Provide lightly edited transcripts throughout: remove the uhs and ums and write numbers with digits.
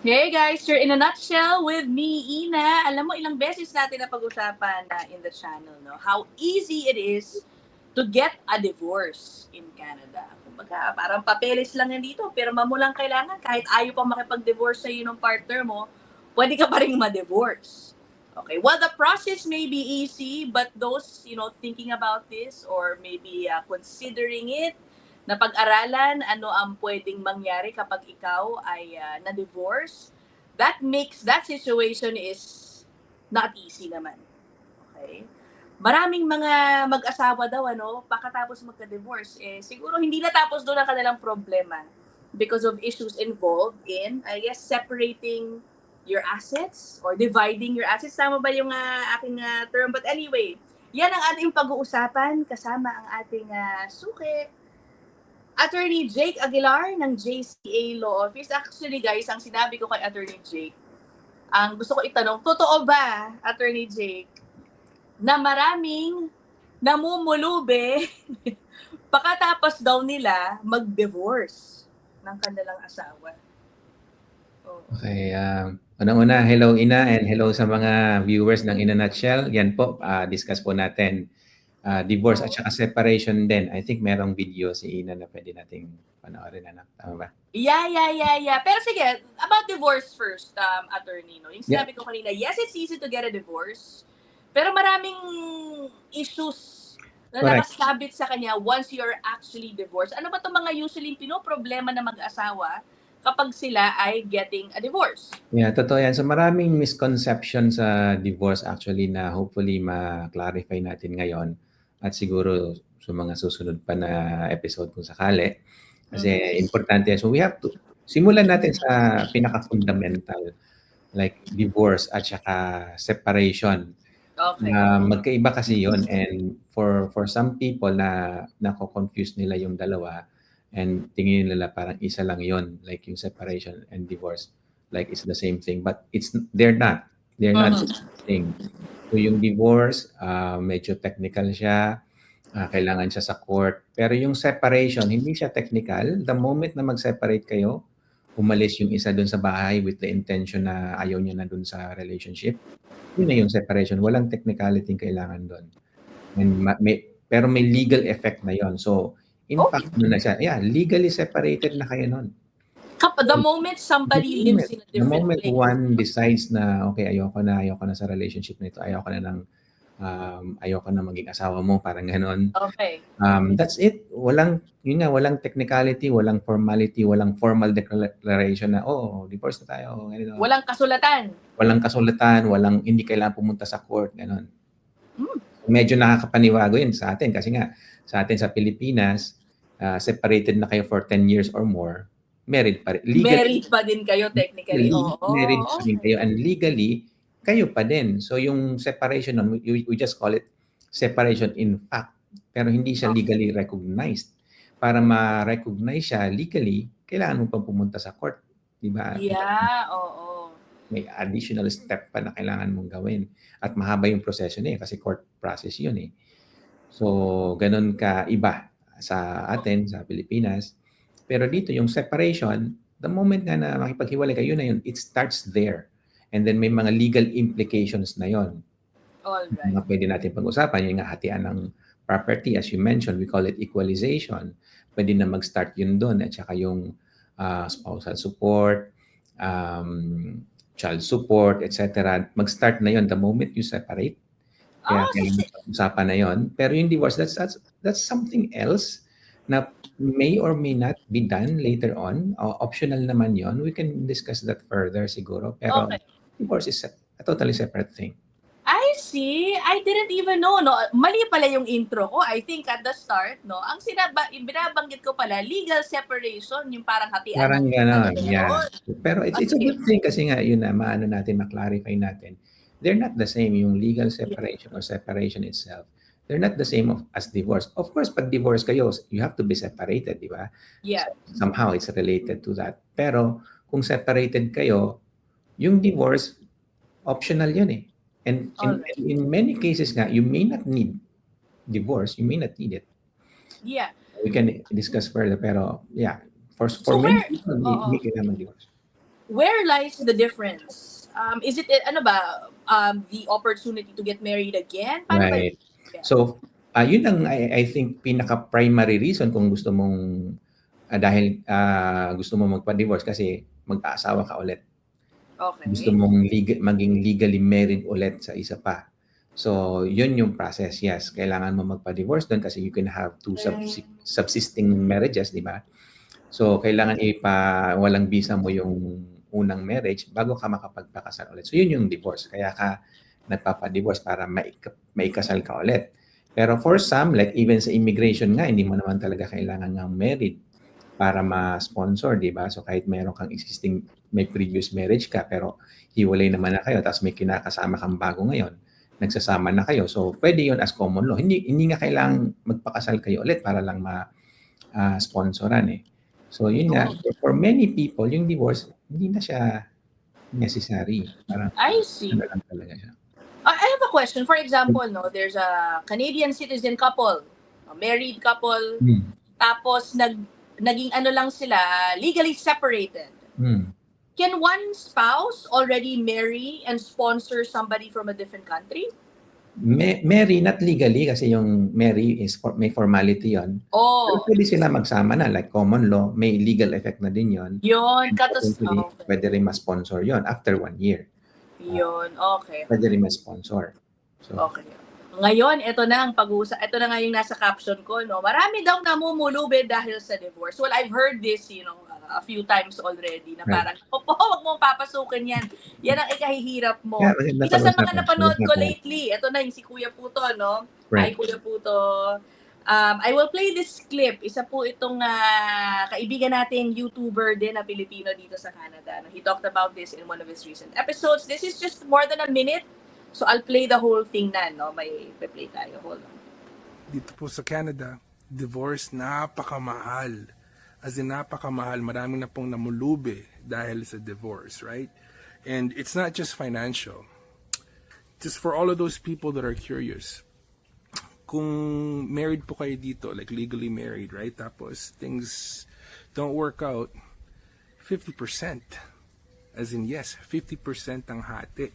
Hey guys, you're in a nutshell with me, Ina. Alam mo, ilang beses natin na pag-usapan na in the channel, no? How easy it is to get a divorce in Canada. Kumbaga, parang papeles lang yan dito, pirma mo lang kailangan. Kahit ayaw pang makipag-divorce sa'yo ng partner mo, pwede ka pa rin ma-divorce. Okay, well, the process may be easy, but those, thinking about this or maybe considering it, na pag-aralan ano ang pwedeng mangyari kapag ikaw ay na-divorce, that makes that situation is not easy naman. Okay? Maraming mga mag-asawa daw, pagkatapos magka-divorce, siguro hindi natapos doon ang kanilang problema because of issues involved in, I guess, separating your assets or dividing your assets. Tama ba yung aking term? But anyway, yan ang ating pag-uusapan kasama ang ating suki, Attorney Jake Aguilar ng JCA Law Office. Actually guys, ang sinabi ko kay Attorney Jake, ang gusto ko itanong, totoo ba, Attorney Jake, na maraming namumulube pagkatapos daw nila mag-divorce ng kanilang asawa? Oh. Okay, unang-una, hello Ina and hello sa mga viewers ng In a Nutshell. Yan po, discuss po natin divorce at saka separation din. I think merong video si Ina na pwede nating panoorin. Tama ba? Yeah. Pero sige, about divorce first, attorney, no? Yung sinabi ko kanina, yes, it's easy to get a divorce, pero maraming issues na nakasabit sa kanya once you're actually divorced. Ano ba itong mga usually pinoproblema na mag-asawa kapag sila ay getting a divorce? Yeah, totoo yan. So maraming misconception sa divorce actually na hopefully ma-clarify natin ngayon at siguro sa mga susunod pa na episode kung sakali. Kasi importante. So we have to, simulan natin sa pinaka-fundamental like divorce at saka separation. Okay. Magkaiba kasi yon, and for some people na nako-confuse nila yung dalawa and tingin nila parang isa lang yon, like yung separation and divorce, like it's the same thing, but they're not the same thing. So yung divorce, medyo technical siya, kailangan siya sa court, pero yung separation hindi siya technical. The moment na mag-separate kayo, umalis yung isa dun sa bahay with the intention na ayaw niya na dun sa relationship, yun na yung separation. Walang technicality kailangan doon. And pero may legal effect na yon. So, in fact, na siya, legally separated na kayo nun. The moment somebody lives in a different the moment place. one decides na, okay, ayoko na sa relationship na ito, ayoko na maging asawa mo, parang ganon. Okay. That's it. Walang technicality, walang formality, walang formal declaration na, divorce na tayo. Ganito. Walang kasulatan. Hindi kailangan pumunta sa court, ganon. Medyo nakakapaniwago yun sa atin kasi nga sa atin sa Pilipinas, separated na kayo for 10 years or more, married pa rin. Married pa din kayo technically. Married pa din kayo and legally, kayo pa din. So yung separation, we just call it separation in fact, pero hindi siya legally recognized. Para ma-recognize siya legally, kailangan mo pang pumunta sa court. Diba? Yeah, oo. May additional step pa na kailangan mong gawin. At mahaba yung proseso niya kasi court process yun eh. So, ganun ka iba sa atin, sa Pilipinas. Pero dito, yung separation, the moment na makipaghiwalay kayo na yun, it starts there. And then may mga legal implications na yun. Alright. Mga pwede natin pag-usapan, yung hatian ng property, as you mentioned, we call it equalization. Pwede na mag-start yun doon. At saka yung spousal support, child support, etc. Mag-start na yon the moment you separate. Kaya usapan na yon. Pero yung divorce, that's something else na may or may not be done later on. Optional naman yon. We can discuss that further siguro. Pero divorce is a totally separate thing. I see. I didn't even know, no? Mali pala yung intro ko. I think at the start, no? Ang binabanggit ko pala, legal separation, yung parang hatian. Parang gano'n, yeah. Pero it's a good thing kasi nga, yun na, maano natin, ma-clarify natin. They're not the same, yung legal separation or separation itself. They're not the same as divorce. Of course, pag divorce kayo, you have to be separated, di ba? Yeah. So, somehow, it's related to that. Pero, kung separated kayo, yung divorce, optional yun eh. And in many cases nga, you may not need divorce. You may not need it. Yeah. We can discuss further. Pero, yeah. For many people, hindi kailangan mag-divorce. where lies the difference? Is it, ano ba, the opportunity to get married again? Paano ba yun? Right. So, yun ang I think pinaka-primary reason kung gusto mong dahil gusto mo magpa-divorce kasi mag-aasawa ka ulit. Gusto Okay. mong maging legally married ulit sa isa pa. So, yun yung process. Yes, kailangan mo magpa-divorce doon kasi you can have two subsisting marriages, di ba? So, kailangan walang visa mo yung unang marriage bago ka makapagpakasal ulit. So, yun yung divorce. Kaya ka nagpapa-divorce para maikasal ka ulit. Pero for some, like even sa immigration nga, hindi mo naman talaga kailangan ng married para ma-sponsor, di ba? So, kahit meron kang may previous marriage ka, pero hiwalay naman na kayo, tapos may kinakasama kang bago ngayon, nagsasama na kayo. So, pwede yun as common law. Hindi nga kailangan magpakasal kayo ulit para lang sponsoran eh. So, yun nga, for many people, yung divorce, hindi na siya necessary. Parang, I see. ano lang talaga siya. I have a question. For example, no, there's a Canadian citizen couple, a married couple, tapos naging ano lang sila, legally separated. Can one spouse already marry and sponsor somebody from a different country? Marry, not legally kasi yung marry is may formality yon. Pero pwede sila magsama na like common law, may legal effect na din yon. Yun, Pwede rin ma-sponsor yon after 1 year. Yun, okay. Pwede rin ma-sponsor. So, okay. Ngayon, ito na ang pag-uusap. Ito na nga yung nasa caption ko, no? Marami daw namumulubi dahil sa divorce. Well, I've heard this, a few times already na parang, wag mong papasukin yan. Yan ang ikahihirap mo. Isa sa mga napanood ko lately, ito na yung si Kuya Puto, no? Hi, Kuya Puto. I will play this clip. Isa po itong kaibigan nating YouTuber din na Pilipino dito sa Canada. He talked about this in one of his recent episodes. This is just more than a minute. So I'll play the whole thing na, no? May play tayo. Hold on. Dito po sa Canada, divorce napakamahal. As in napakamahal, marami na pong namulubi dahil sa divorce, right? And it's not just financial. Just for all of those people that are curious, kung married po kayo dito, like legally married, right? Tapos things don't work out, 50%. As in, yes, 50% ang hati.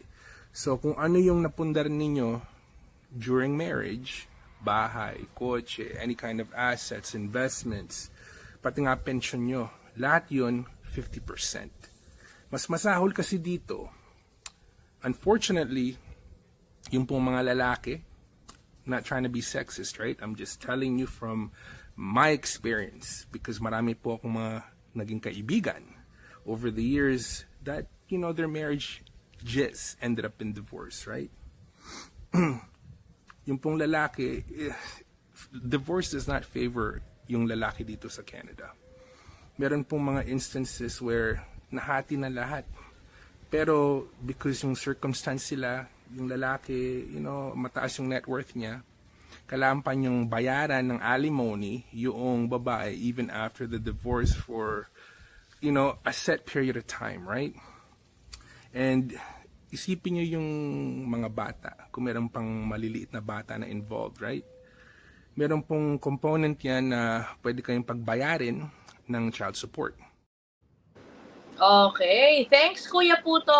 So kung ano yung napundar ninyo during marriage, bahay, kotse, any kind of assets, investments, pati nga pension nyo, lahat yun 50%. Mas masahol kasi dito, unfortunately, yung pong mga lalaki, not trying to be sexist, right? I'm just telling you from my experience because marami po akong mga naging kaibigan over the years that, their marriage just ended up in divorce, right? Yung pong lalaki, divorce does not favor yung lalaki dito sa Canada. Meron pong mga instances where nahati na lahat. Pero because yung circumstance sila, yung lalaki, mataas yung net worth niya, kalampan yung bayaran ng alimony yung babae even after the divorce for, a set period of time, right? And isipin nyo yung mga bata, kung meron pang maliliit na bata na involved, right? Meron pong component yan na pwede kayong pagbayarin ng child support. Okay. Thanks, Kuya Puto.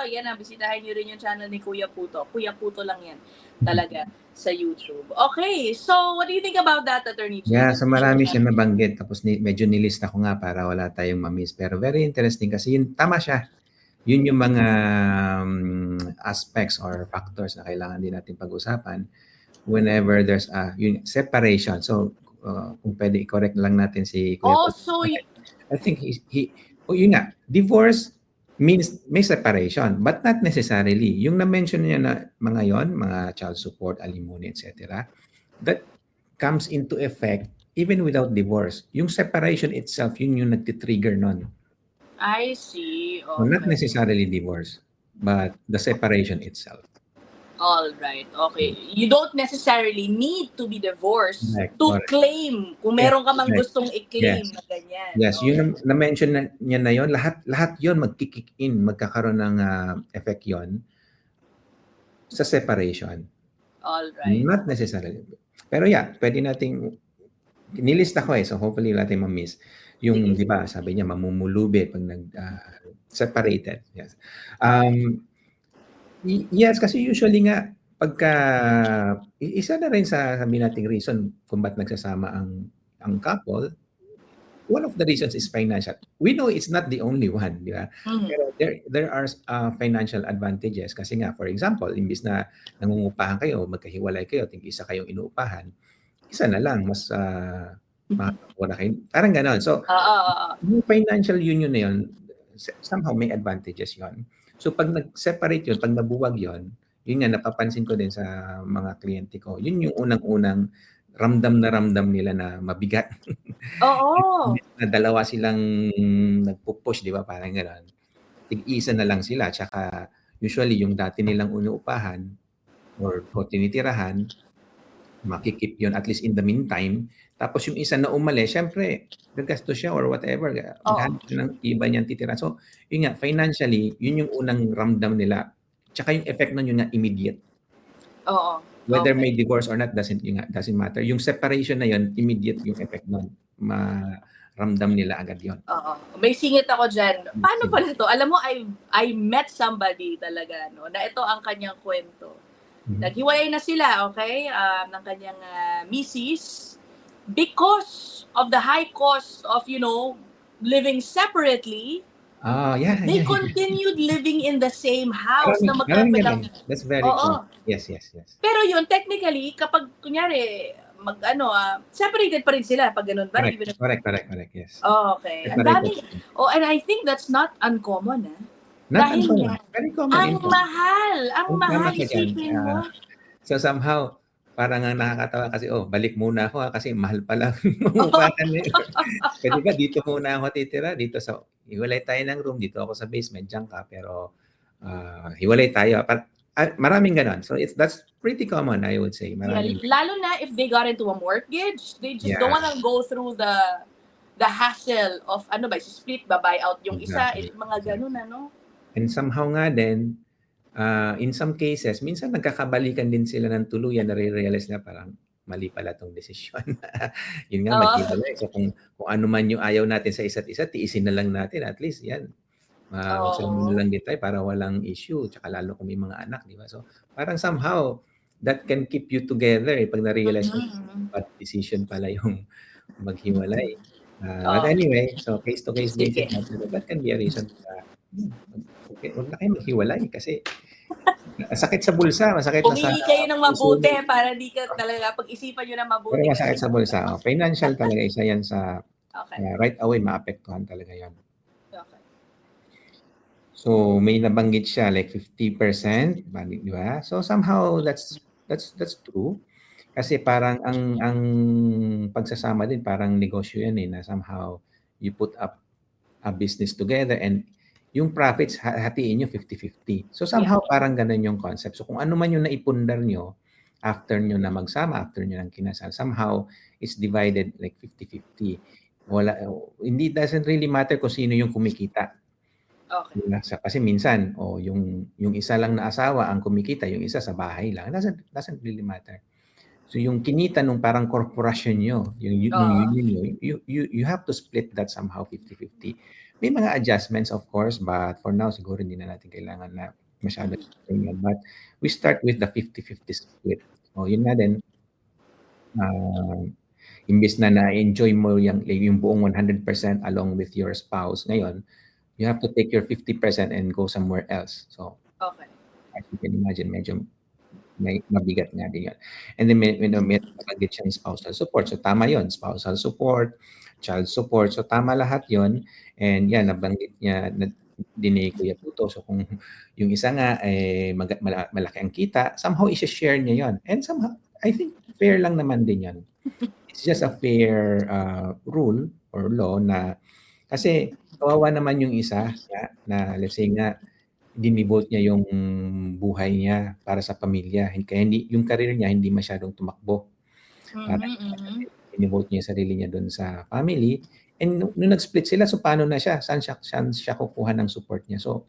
Yan, bisitahin nyo rin yung channel ni Kuya Puto. Kuya Puto lang yan talaga sa YouTube. Okay. So, what do you think about that, Attorney Chief? Yeah, so marami siya nabanggit. Tapos medyo nilista ko nga para wala tayong ma-miss. Pero very interesting kasi tama siya. Yun yung mga aspects or factors na kailangan din natin pag-usapan whenever there's yung separation. So, kung pwede i-correct lang natin si Kuya. I think yun nga, divorce means may separation, but not necessarily. Yung na-mention niya na mga yon, mga child support, alimony, etc., that comes into effect even without divorce. Yung separation itself, yun yung nagtitrigger nun. I see. Okay. So not necessarily divorce, but the separation itself. All right. Okay. You don't necessarily need to be divorced to claim kung meron ka mang gustong i-claim na ganyan. Yes, yun na-mention niya na yun. Lahat yun magkikick in, magkakaroon ng effect yun sa separation. All right. Not necessarily. Pero yeah, pwede nating nilista ko so hopefully natin ma-miss. Yung, di ba, sabi niya, mamumulubi pag Separated, yes. Um, yes, kasi usually nga pagka isa na rin sa sabihin nating reason kung ba't nagsasama ang couple, one of the reasons is financial. We know it's not the only one, di ba? Mhm. Pero there are financial advantages kasi nga, for example, imbis na nangungupahan kayo, magkahiwalay kayo, tig-isa kayong inuupahan, isa na lang, mas makakakuha na kayo. Parang ganon. So, Oo, oo. yung financial union na yun, somehow may advantages yon. So, pag nag-separate yun, pag nabuwag yun, yun nga, napapansin ko din sa mga kliyente ko, yun yung unang-unang ramdam nila na mabigat. Oo. Imbes na dalawa silang nagpo-push, di ba? Parang gano'n. Tig-isa na lang sila. Tsaka usually yung dati nilang inuupahan or tinitirahan, makikip yun at least in the meantime. Tapos yung isa na umalis, syempre, gagastos siya or whatever. Oo. Maghanap siya ng iba niyang titira. So, yun nga, financially, yun yung unang ramdam nila. Tsaka yung effect nun yun nga, immediate. Oo. Whether Okay. may divorce or not doesn't matter. Yung separation na yun, immediate yung effect nun. Maramdam nila agad yun. Oo. May singit ako dyan. Paano Sige. pala to? Alam mo, I met somebody talaga, no, na ito ang kanyang kwento. Naghiwalay na sila, okay, ng kanyang misis because of the high cost of, living separately. Yeah. They continued living in the same house na Maraming magkabilang. ganun. That's very true. Oo. Yes. Pero yun, technically, kapag, kunyari, separated pa rin sila pag ganun ba? Even if, Correct, yes. oh, okay. Ang Separated. dami. Oh, and I think that's not uncommon, Not Dahil uncommon. nga, Very common. ang in fact. mahal. Ang Tama mahal, ka dyan. isipin mo. So somehow, parang ang nakakatawa kasi, balik muna ako kasi mahal pala ang upahan nila. Pwede ba dito muna ako titira? Dito sa, hiwalay tayo ng room, dito ako sa basement, dyan ka, pero hiwalay tayo. Maraming ganon. So that's pretty common, I would say. Maraming. Lalo na if they got into a mortgage, they just don't wanna go through the hassle of split ba buy out yung Exactly. isa, mga ganun And somehow nga din, in some cases, minsan nagkakabalikan din sila ng tuluyan, nare-realize na parang mali pala tong desisyon. Yun nga, maghiwalay. So kung ano man yung ayaw natin sa isa't isa, tiisin na lang natin. At least yan, magsama na lang din tayo para walang issue. Tsaka lalo kung may mga anak, di ba? So parang somehow, that can keep you together pag na-realize mo, bad decision pala yung maghiwalay. But anyway, so case-to-case basis, that can be a reason okay, huwag na kayo maghiwalay kasi masakit sa bulsa, masakit na sa pumili kayo ng mabuti para di ka talaga pag-isipan nyo na mabuti. Pero masakit sa bulsa. Financial talaga, isa yan sa right away, maapektuhan talaga yan. Okay. So may nabanggit siya like 50%, di ba? So somehow that's true. Kasi parang ang pagsasama din parang negosyo yan na somehow you put up a business together and yung profits hatiin nyo 50-50. So somehow parang ganun yung concept. So kung ano man yung naipundar nyo after nyo na magsama, after nyo ng kinasal, somehow it's divided like 50-50. Hindi, doesn't really matter kung sino yung kumikita. Okay. Kasi minsan, yung isa lang na asawa ang kumikita, yung isa sa bahay lang. Doesn't really matter. So yung kinita nung parang korporasyon nyo, yung union nyo, you have to split that somehow 50-50. May mga adjustments of course, but for now siguro hindi na natin kailangan na masyado yun. But we start with the 50-50 split. So yun na din, imbis na na-enjoy mo yung buong 100% along with your spouse, ngayon, you have to take your 50% and go somewhere else. So, okay. As you can imagine, medyo may mabigat nga din yun. And then may nabanggit siyang spousal support. So tama yun, spousal support, child support. So tama lahat yun. And yan, nabanggit niya, din ni Kuya Puto. So kung yung isa nga malaki ang kita, somehow i-share niya yun. And somehow, I think fair lang naman din yun. It's just a fair rule or law na kasi kawawa naman yung isa na let's say nga dinivote niya yung buhay niya para sa pamilya. Kaya yung career niya hindi masyadong tumakbo. Dinivote niya yung sarili niya doon sa family. And nung nag-split sila, so paano na siya? Saan siya kukuha ng support niya? So,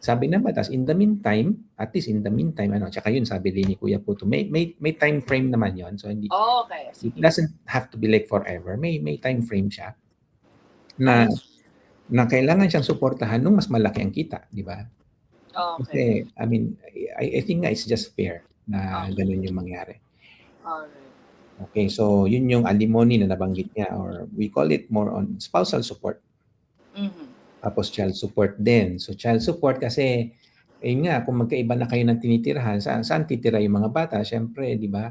sabi na batas, in the meantime, at least in the meantime, tsaka yun, sabi din ni Kuya Puto, may time frame naman yon. So, hindi, it doesn't have to be like forever. May time frame siya na na kailangan siyang suportahan nung mas malaki ang kita, di ba? Okay. Kasi, I mean, I think nga it's just fair na Okay. ganun yung mangyari. Alright. Okay, so yun yung alimony na nabanggit niya, or we call it more on spousal support. Mhm. Tapos child support din. So child support kasi, ayun nga, kung magkaiba na kayo ng tinitirahan, saan titira yung mga bata? Siyempre, di ba?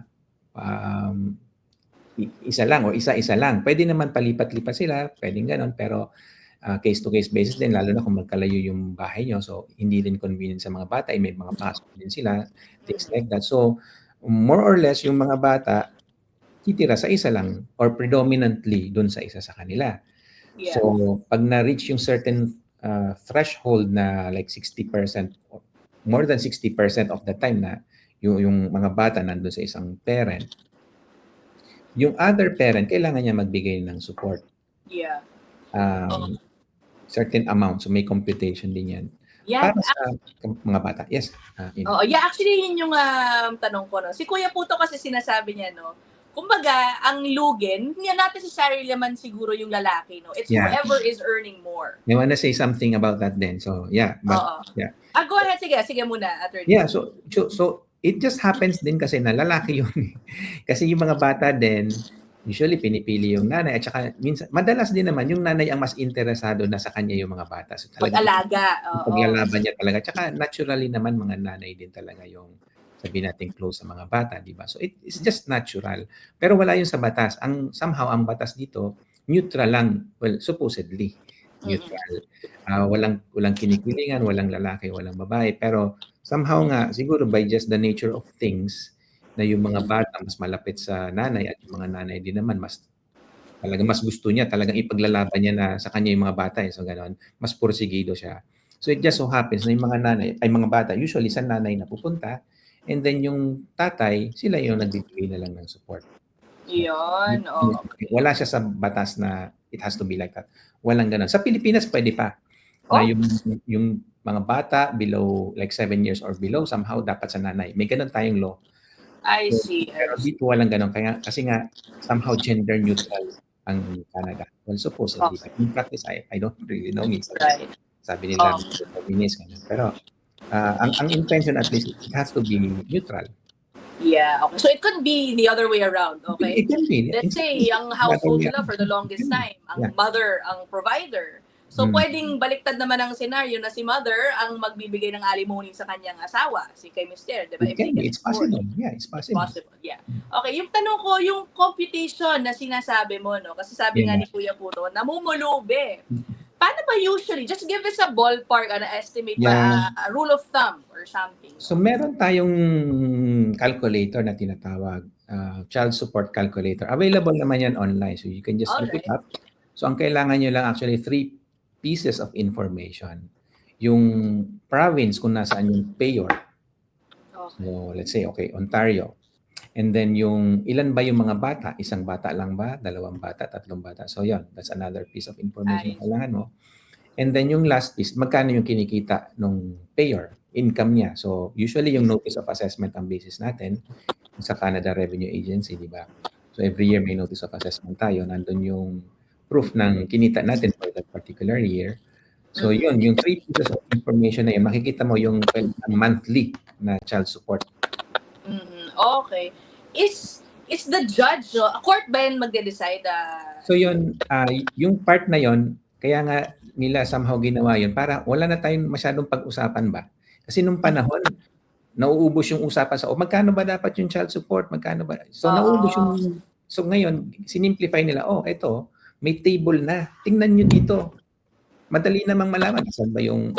Isa lang o isa-isa lang. Pwede naman palipat-lipat sila, pwedeng ganon, pero case-to-case basis din, lalo na kung magkalayo yung bahay nyo. So, hindi rin convenient sa mga bata. May mga pasok din sila, things like that. So, more or less, yung mga bata, titira sa isa lang or predominantly dun sa isa sa kanila. Yeah. So, pag na-reach yung certain threshold na like 60%, more than 60% of the time na yung mga bata nandun sa isang parent, yung other parent, kailangan niya magbigay ng support. Yeah. Certain amount. So, may computation din yan. Yeah. Para sa mga bata. Yes. Oo, yeah, actually yun yung tanong ko, no. Si Kuya Puto kasi sinasabi niya, no, kumbaga, ang lugin, hindi natin necessarily naman siguro yung lalaki, no. It's Yeah. whoever is earning more. I wanna say something about that then. So, yeah. But, Oo. yeah. Go ahead, sige muna, attorney. Yeah, so it just happens din kasi na lalaki yun. Kasi yung mga bata din, usually pinipili yung nanay, at saka minsan, madalas din naman yung nanay ang mas interesado na sa kanya yung mga bata. So talaga, Pag-alaga. Oo. paglalaban niya talaga. Tsaka naturally naman mga nanay din talaga yung sabihin natin close sa mga bata, di ba? So it's just natural. Pero wala yun sa batas. Somehow ang batas dito, neutral lang. Well, supposedly neutral. Walang kinikilingan, walang lalaki, walang babae. Pero somehow nga, siguro by just the nature of things, na yung mga bata mas malapit sa nanay at yung mga nanay din naman mas gusto niya talagang ipaglalaban niya na sa kanya yung mga bata. So gano'n, mas porsigido siya. So it just so happens na yung mga nanay, ay mga bata, usually sa nanay na pupunta, and then yung tatay, sila yung nagbibigay na lang ng support. Yun. Okay. Wala siya sa batas na it has to be like that. Walang ganun. Sa Pilipinas, pwede pa. Na yung mga bata below like 7 years or below, somehow dapat sa nanay. May ganun tayong law. I see. Pero dito walang ganun. Kasi nga, somehow gender neutral ang Canada. Well, supposedly. But in practice, I don't really know. Minsan, Right. sabi nila, feminist. Pero, ang intention at least, it has to be neutral. Yeah, okay. So it could be the other way around, okay? It can be. Let's say, ang household nila for the longest time, ang mother ang provider. So pwedeng baliktad naman ang senaryo na si mother ang magbibigay ng alimony sa kanyang asawa, si kay Mr., di ba? It's possible. Yeah, it's possible. Yeah. Okay, yung tanong ko, yung computation na sinasabi mo, no? Kasi sabi nga ni Kuya Puto, namumulubi. Paano ba usually? Just give us a ballpark, estimate ba, a rule of thumb or something. So meron tayong calculator na tinatawag, child support calculator. Available naman yan online, so you can just look it up. So ang kailangan nyo lang actually 3 pieces of information. Yung province kung nasaan yung payor. So let's say, okay, Ontario. And then yung ilan ba yung mga bata? Isang bata lang ba? 2 bata? 3 bata? So yun, that's another piece of information na kailangan mo. And then yung last piece, magkano yung kinikita nung payor? Income niya. So usually yung notice of assessment ang basis natin sa Canada Revenue Agency, di ba? So every year may notice of assessment tayo. Nandun yung proof ng kinita natin for that particular year. So yun, yung 3 pieces of information na yun, makikita mo yung monthly na child support. Okay. Is the judge, a court ba yun magde-decide? So yun, yung part na yun, kaya nga nila somehow ginawa yun para wala na tayong masyadong pag-usapan ba? Kasi nung panahon, nauubos yung usapan sa, magkano ba dapat yung child support? Magkano ba? So nauubos yung, so ngayon, sinimplify nila, eto, may table na. Tingnan nyo dito. Madali namang malaman. Nasaan ba yung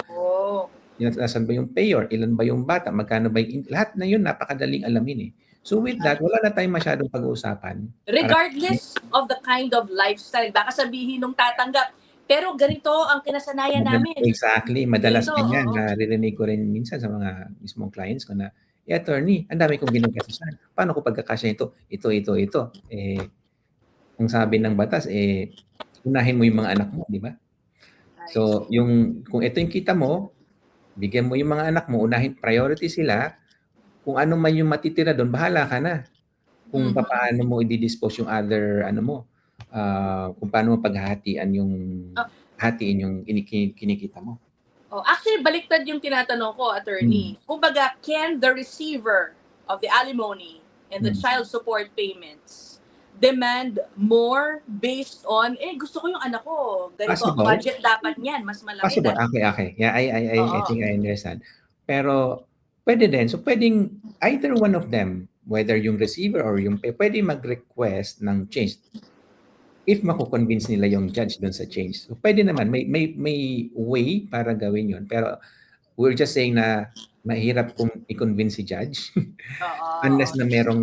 payor? Ilan ba yung bata? Magkano ba yung... Lahat na yun, napakadaling alamin eh. So with that, wala na tayong masyadong pag-uusapan. Regardless of the kind of lifestyle, baka sabihin nung tatanggap, pero ganito ang kinasanayan namin. Exactly. Madalas ganyan. Naririnig ko rin minsan sa mga mismong clients ko na, attorney, ang dami kong ginagastusan. Paano ko pagkakasya ito? Ang sabi ng batas, unahin mo yung mga anak mo, di ba? So, kung ito yung kita mo, bigyan mo yung mga anak mo, unahin, priority sila. Kung ano man yung matitira doon, bahala ka na. Kung paano mo i-dispose yung other, kung paano mo paghahatian yung hatiin yung kinikita mo. Oh, actually, baliktad yung tinatanong ko, attorney. Kumbaga, can the receiver of the alimony and the child support payments demand more based on, gusto ko yung anak ko, ganito, Possible. budget dapat niyan, mas malaki. Possible. Okay. Yeah, I think I understand. Pero pwede din. So pwedeng either one of them, whether yung receiver or yung pay, pwede mag-request ng change if mako-convince nila yung judge dun sa change. So pwede naman, may way para gawin yun. Pero we're just saying na mahirap kung i-convince si judge unless na merong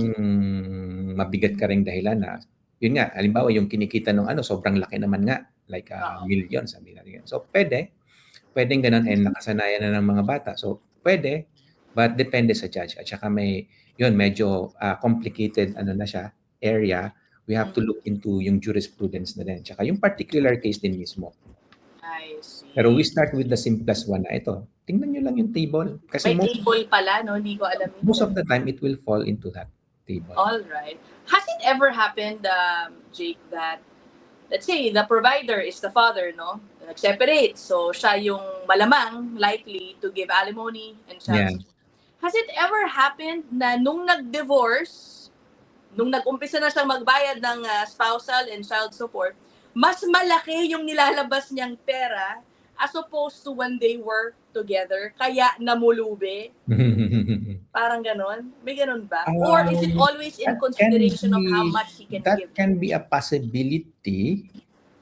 mabigat ka ring dahilan na yun nga, halimbawa yung kinikita ng sobrang laki naman nga, like million, sabi natin. So pwedeng ganun and nakasanayan na ng mga bata. So pwede, but depende sa judge. At saka medyo complicated na siya, area. We have to look into yung jurisprudence na din. Tsaka yung particular case din mismo. I see. Pero we start with the simplest one na ito. Tingnan nyo lang yung table. Kasi may table pala, no? Hindi ko alam. Most of the time, it will fall into that table. All right. Has it ever happened, Jake, that, let's say, the provider is the father, no? Nag-separate. So, siya yung malamang likely to give alimony and child support. Has it ever happened na nung nag-divorce, nung nag-umpisa na siyang magbayad ng spousal and child support, mas malaki yung nilalabas niyang pera as opposed to when they were together, kaya namulubi? Parang ganon? May ganon ba? Or is it always in consideration of how much he can give? That can be a possibility,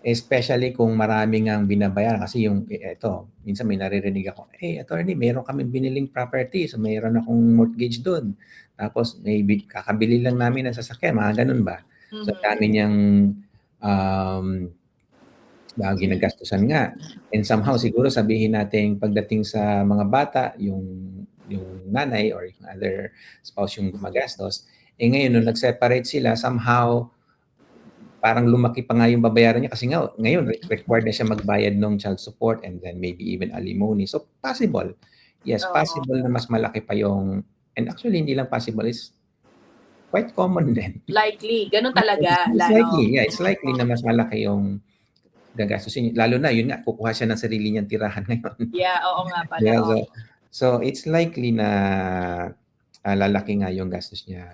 especially kung maraming ang binabayaran. Kasi minsan may naririnig ako, attorney, mayroon kami biniling property, so mayroon akong mortgage doon. Tapos maybe kakabili lang namin ng sasakyan, mga ganun ba? So dami niyang ginagastusan nga. And somehow siguro sabihin natin pagdating sa mga bata, yung nanay or yung other spouse yung gumagastos, ngayon nung nag-separate sila, somehow parang lumaki pa nga yung babayaran niya kasi nga ngayon required na siya magbayad ng child support and then maybe even alimony. So possible. Yes, possible na mas malaki pa yung, and actually hindi lang possible, is quite common din. Likely, ganun talaga. It's likely na mas malaki yung gagastusin. Lalo na, yun nga, kukuha siya ng sarili niyang tirahan ngayon. Yeah, oo nga pala. Yeah, so it's likely na lalaki nga yung gastos niya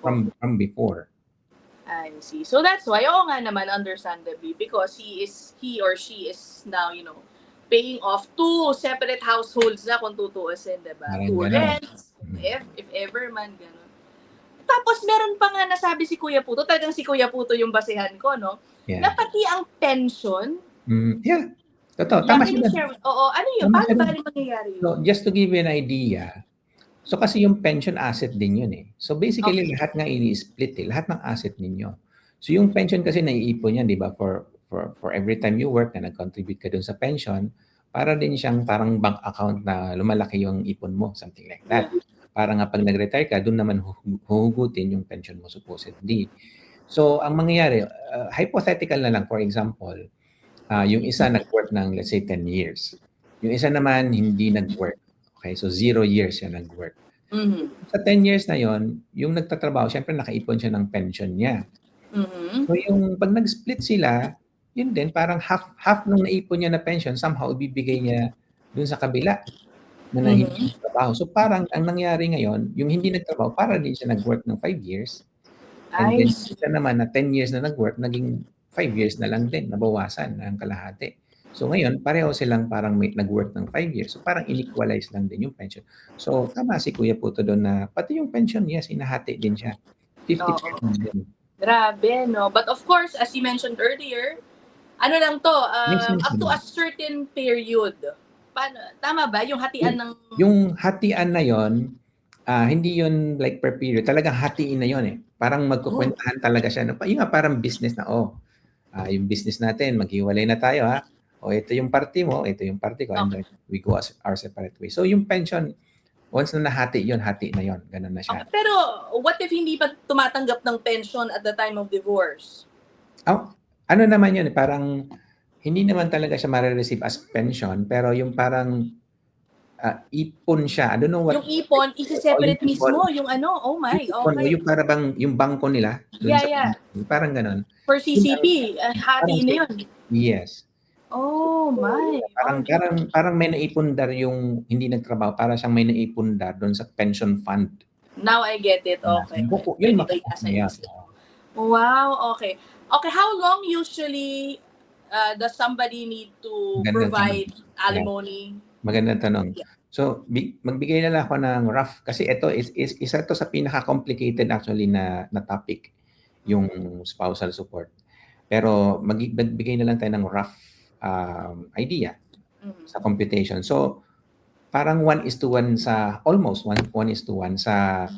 from before. I see. So that's why, oo nga naman, understandably, because he or she is now, paying off two separate households na kung tutuusin, diba? Two rents, if ever man, gano'n. Tapos meron pa nga nasabi si Kuya Puto, talagang si Kuya Puto yung basehan ko, no? Yeah. Na pati ang pension. Yeah. Totoo. Tama siya. Oo, ano yun? Paano ba mangyayari yun? So, just to give you an idea, so kasi yung pension asset din yun eh. So basically, lahat nga ini-split eh. Lahat ng asset ninyo. So yung pension kasi naiipon yan, di ba? For every time you work na nag-contribute ka dun sa pension, para din siyang parang bank account na lumalaki yung ipon mo, something like that. Yeah. Para nga pag nag-retire ka, dun naman huhugutin yung pension mo supposedly. So ang mangyayari, hypothetical na lang, for example, yung isa nag-work ng let's say 10 years. Yung isa naman hindi nag-work. Okay, so 0 years siya nag-work. Sa 10 years na yon, yung nagtatrabaho, syempre nakaipon siya ng pension niya. So yung pag nag-split sila, yun din, parang half nung naipon niya na pension, somehow ibibigay niya dun sa kabila na hindi nagtrabaho. So parang ang nangyari ngayon, yung hindi nagtrabaho, para din siya nag-work ng 5 years. And then siya naman na 10 years na nag-work, naging 5 years na lang din, nabawasan ng kalahati. So ngayon, pareho silang parang nag-work ng 5 years. So parang inequalize lang din yung pension. So tama si Kuya Puto doon na pati yung pension niya, sinahati din siya. 50% din. Grabe, no? But of course, as you mentioned earlier, ano lang to, up to a certain period. Tama ba? Yung hatian ng... Yung hatian na yon, hindi yon like per period. Talagang hatiin na yon eh. Parang magkukwentahan talaga siya. Yung parang business na, yung business natin, maghiwalay na tayo ha. Ito yung party mo, ito yung party ko, and then we go our separate way. So yung pension, once na nahati yon, hati na yon. Ganun na siya. Pero what if hindi pa tumatanggap ng pension at the time of divorce? Ano naman yun, parang hindi naman talaga siya ma-receive as pension, pero yung parang ipon siya. I don't know what. Yung ipon, isi-separate mismo, yung oh my, okay. Yung para bang, yung bangko nila. Yeah. Parang ganon. For CCP, hati na yun. Yes. Oh my. Parang Okay. parang may naipundar yung hindi nagtrabaho, para siyang may naipundar do'n sa pension fund. Now I get it. Okay. Yun Pwede ba makukuha iasa mo yung yan. slip? Wow, okay. Okay, how long usually does somebody need to Magandang tanong. provide alimony? Magandang tanong. Yeah. So, magbigay na lang ako ng rough, kasi ito is isa to sa pinaka-complicated actually na topic, yung spousal support. Pero magbigay na lang tayo ng rough idea Mhm. sa computation. So, parang 1:1 sa almost 1:1 sa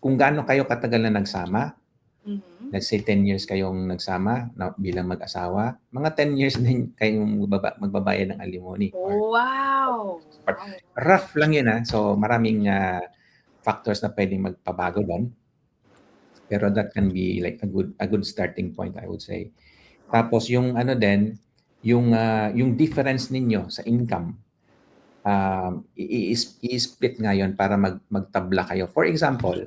kung gaano kayo katagal na nagsama. Mhm. Let's say 10 years kayong nagsama na bilang mag-asawa, mga 10 years din kayong magbabayad ng alimony. Wow. Rough lang yun So maraming factors na pwedeng magpabago doon. Pero that can be like a good starting point, I would say. Tapos yung ano din, yung difference ninyo sa income, i-split ngayon para magtabla kayo. For example,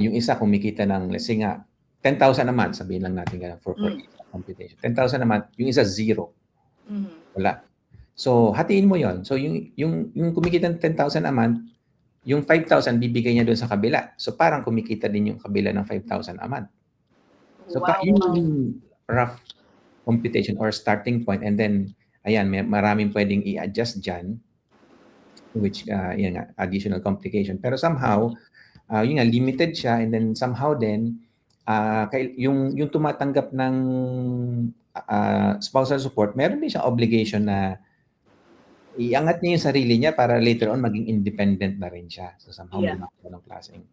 yung isa kumikita ng, let's say nga, 10,000 a month, sabihin lang natin ganun for computation. 10,000 a month, yung isa zero. Wala. So, hatiin mo yon. So, yung kumikita ng 10,000 a month, yung 5,000 bibigay niya doon sa kabila. So, parang kumikita din yung kabila ng 5,000 a month. So, Wow. yun yung rough computation or starting point. And then, ayan, maraming pwedeng i-adjust dyan, which, yan nga, additional complication. Pero somehow, yun nga, limited siya, and then somehow din, yung tumatanggap ng spousal support, meron din siyang obligation na iangat niya yung sarili niya para later on maging independent na rin siya. So somehow may mga ganong klaseng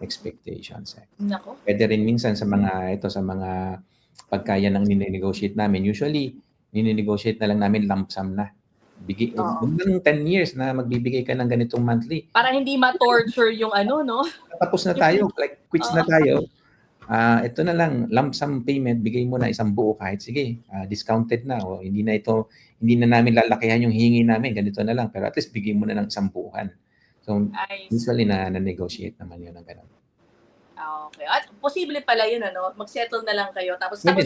expectations. Nako. Pwede rin minsan sa mga pagkaya ng nine-negotiate namin, usually nine-negotiate na lang namin lump sum na. Ng 10 years na magbibigay ka ng ganitong monthly. Para hindi ma-torture yung ano, no? Tapos na tayo, like quits na tayo. Ito na lang, lump sum payment, bigay mo na isang buo kahit sige, discounted na, o hindi na namin lalakihan yung hingi namin, ganito na lang, pero at least bigay mo na ng isang buuhan. So, usually na-negotiate naman yun ng ganun. Okay. At posible pala yun, ano? Mag-settle na lang kayo, tapos na,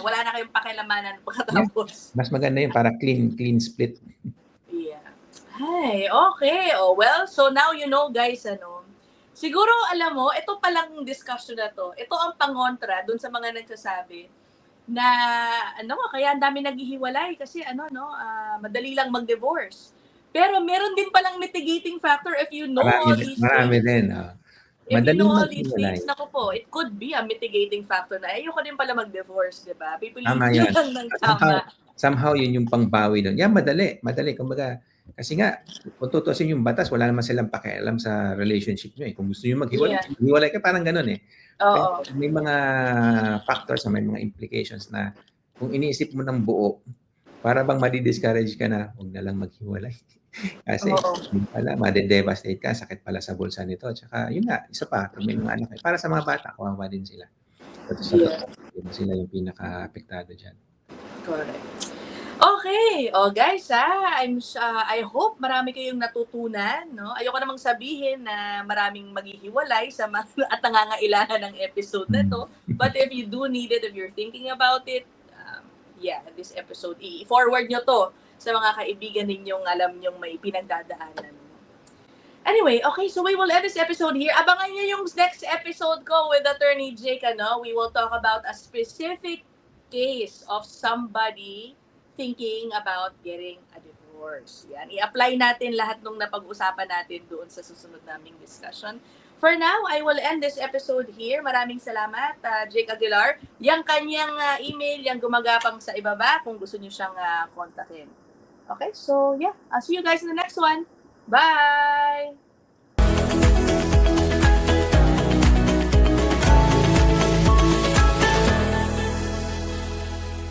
wala na kayong pakilamanan pagkatapos. Mas maganda yun, para clean split. Yeah. Ay, okay. Oh, well, so now you know, guys, ano, siguro, alam mo, ito palang discussion na to, ito ang pangontra dun sa mga nagsasabi na, kaya ang dami naghihiwalay kasi, madali lang mag-divorce. Pero meron din palang mitigating factor if you know all these things. Marami din. If you know all these things, naku po, it could be a mitigating factor na ayoko din pala mag-divorce, di ba? Pipiliin nyo lang ng tama. Somehow, yun yung pangbawi doon. Yan, madali. Kumbaga, kasi nga, kung tutusin yung batas, wala naman silang pakialam sa relationship nyo. Kung gusto nyo maghiwalay ka, parang ganun Oo. Pero may mga factors, may mga implications na kung iniisip mo ng buo, para bang madi-discourage ka na, huwag na lang maghiwalay. Kasi, yun pala, made-devastate ka, sakit pala sa bulsa nito. Tsaka, yun nga, isa pa, pag may mga anak, para sa mga bata, kawawa din sila. Sila yung pinaka-apektado dyan. Correct. Okay. Guys, I hope marami kayong natutunan, no? Ayoko namang sabihin na maraming maghihiwalay sa at nangangailangan ng episode na to. But if you do need it, if you're thinking about it, this episode, i-forward nyo to sa mga kaibigan ninyong alam nyong may pinagdadaanan. Anyway, okay, so we will end this episode here. Abangan nyo yung next episode ko with Attorney Jake, We will talk about a specific case of somebody thinking about getting a divorce. Yan. I-apply natin lahat nung napag-usapan natin doon sa susunod naming discussion. For now, I will end this episode here. Maraming salamat, Jake Aguilar. Yang kanyang email, yang gumagapang sa ibaba kung gusto niyo siyang kontakin. Okay, so yeah, I'll see you guys in the next one. Bye!